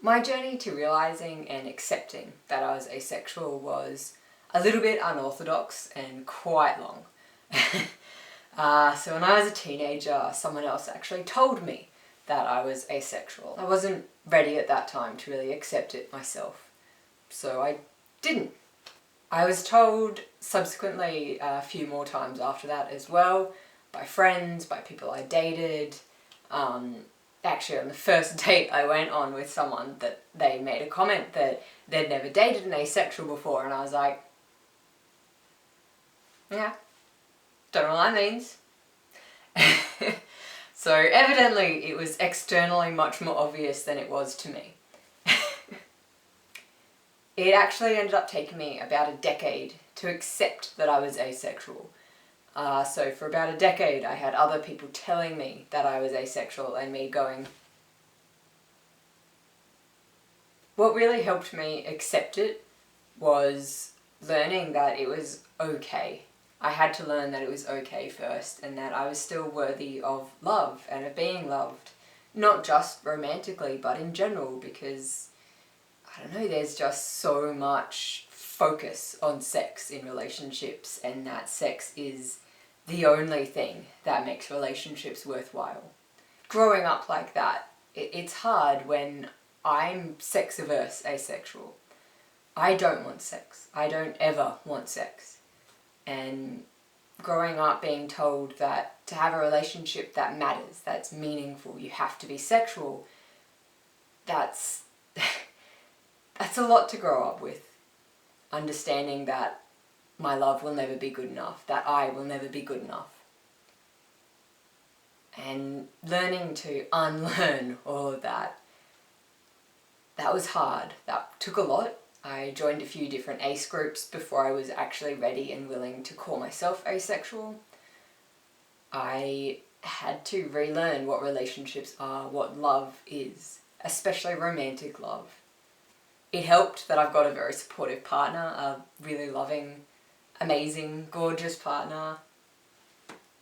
My journey to realising and accepting that I was asexual was a little bit unorthodox and quite long. So when I was a teenager, someone else actually told me that I was asexual. I wasn't ready at that time to really accept it myself, so I didn't. I was told subsequently a few more times after that as well, by friends, by people I dated. Actually, on the first date I went on with someone, that they made a comment that they'd never dated an asexual before, and I was like, yeah, don't know what that means. So evidently it was externally much more obvious than it was to me. It actually ended up taking me about a decade to accept that I was asexual. So for about a decade I had other people telling me that I was asexual and me going. What really helped me accept it was learning that it was okay. I had to learn that it was okay first, and that I was still worthy of love and of being loved. Not just romantically, but in general, because, I don't know, there's just so much focus on sex in relationships, and that sex is the only thing that makes relationships worthwhile. Growing up like that, it's hard when I'm sex averse asexual. I don't want sex. I don't ever want sex. And growing up being told that to have a relationship that matters, that's meaningful, you have to be sexual, that's a lot to grow up with. Understanding that my love will never be good enough, that I will never be good enough. And learning to unlearn all of that. That was hard. That took a lot. I joined a few different ace groups before I was actually ready and willing to call myself asexual. I had to relearn what relationships are, what love is, especially romantic love. It helped that I've got a very supportive partner, a really loving, amazing, gorgeous partner.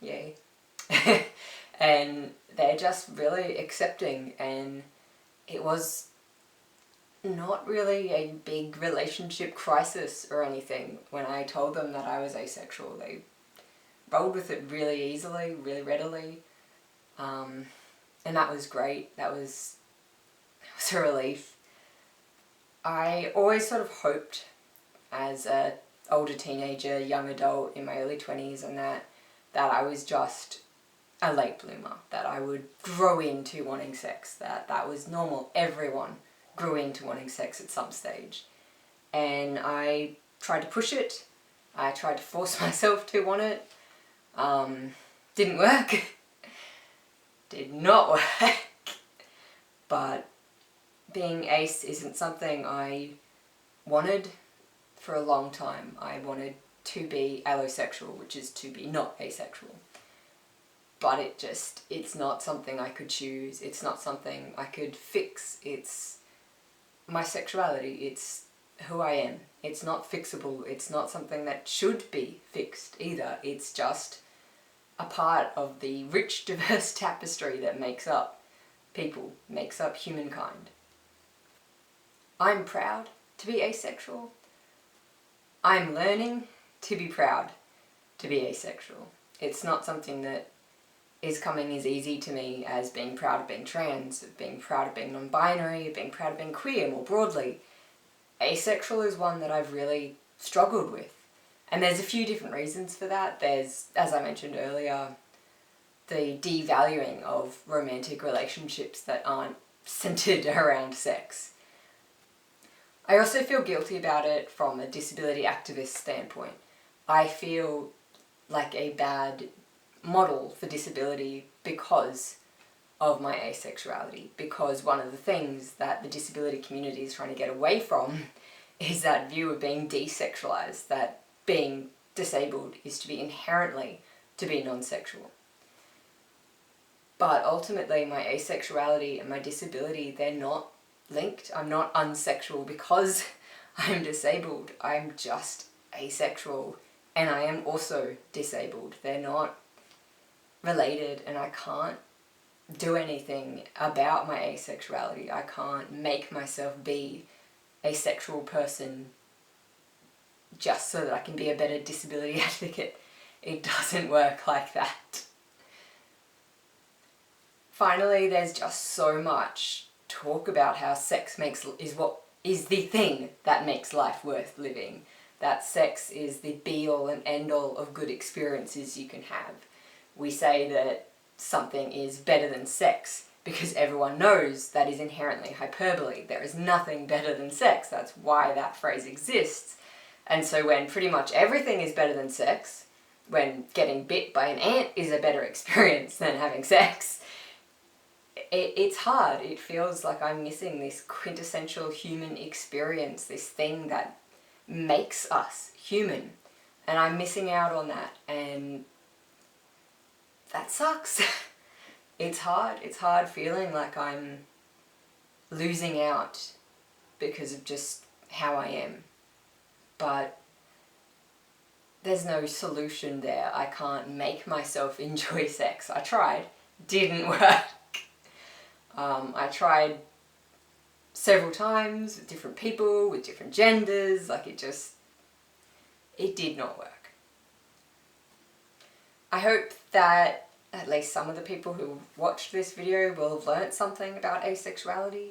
Yay. And they're just really accepting, and it was not really a big relationship crisis or anything when I told them that I was asexual. They rolled with it really easily, really readily, and that was great. That was a relief. I always sort of hoped as a older teenager, young adult in my early 20s, and that I was just a late bloomer, that I would grow into wanting sex, that was normal. Everyone grew into wanting sex at some stage. And I tried to push it. I tried to force myself to want it. Didn't work. Did not work. But being ace isn't something I wanted for a long time. I wanted to be allosexual, which is to be not asexual. But it's not something I could choose. It's not something I could fix. It's my sexuality. It's who I am. It's not fixable. It's not something that should be fixed either. It's just a part of the rich, diverse tapestry that makes up people, makes up humankind. I'm proud to be asexual. I'm learning to be proud to be asexual. It's not something that is coming as easy to me as being proud of being trans, of being proud of being non-binary, of being proud of being queer more broadly. Asexual is one that I've really struggled with. And there's a few different reasons for that. There's, as I mentioned earlier, the devaluing of romantic relationships that aren't centered around sex. I also feel guilty about it from a disability activist standpoint. I feel like a bad model for disability because of my asexuality, because one of the things that the disability community is trying to get away from is that view of being desexualized, that being disabled is to be inherently to be non-sexual. But ultimately my asexuality and my disability, they're not linked. I'm not unsexual because I'm disabled. I'm just asexual, and I am also disabled. They're not related, and I can't do anything about my asexuality. I can't make myself be a sexual person just so that I can be a better disability advocate. It doesn't work like that. Finally, there's just so much talk about how sex is the thing that makes life worth living. That sex is the be-all and end-all of good experiences you can have. We say that something is better than sex because everyone knows that is inherently hyperbole. There is nothing better than sex. That's why that phrase exists. And so when pretty much everything is better than sex, when getting bit by an ant is a better experience than having sex, it's hard. It feels like I'm missing this quintessential human experience, this thing that makes us human. And I'm missing out on that, and that sucks. It's hard. It's hard feeling like I'm losing out because of just how I am. But there's no solution there. I can't make myself enjoy sex. I tried. Didn't work. I tried several times with different people, with different genders. Like it did not work. I hope that at least some of the people who watched this video will have learnt something about asexuality.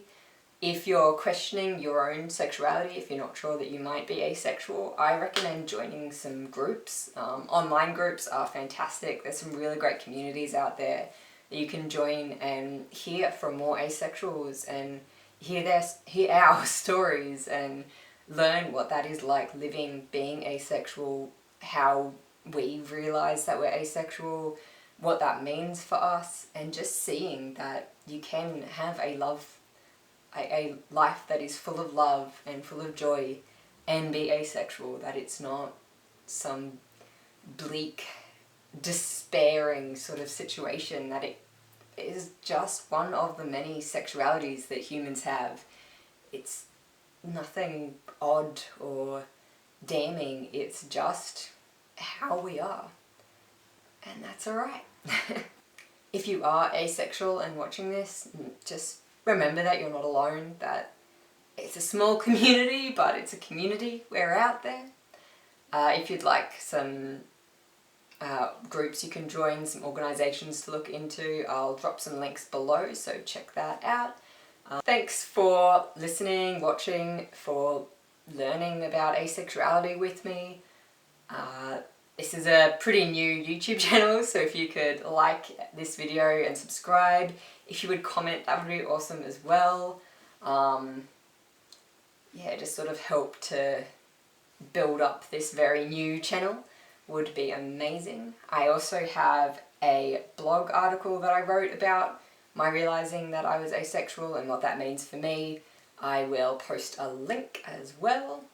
If you're questioning your own sexuality, if you're not sure that you might be asexual, I recommend joining some groups. Online groups are fantastic. There's some really great communities out there that you can join and hear from more asexuals and hear our stories and learn what that is like living, being asexual, how we realise that we're asexual, what that means for us, and just seeing that you can have a life that is full of love and full of joy and be asexual, that it's not some bleak, despairing sort of situation, that it is just one of the many sexualities that humans have. It's nothing odd or damning, it's just how we are. And that's alright. If you are asexual and watching this, just remember that you're not alone, that it's a small community, but it's a community. We're out there. If you'd like some groups you can join, some organisations to look into, I'll drop some links below, so check that out. Thanks for listening, watching, for learning about asexuality with me. This is a pretty new YouTube channel, so if you could like this video and subscribe, if you would comment, that would be awesome as well. Yeah, just sort of help to build up this very new channel would be amazing. I also have a blog article that I wrote about my realising that I was asexual and what that means for me. I will post a link as well.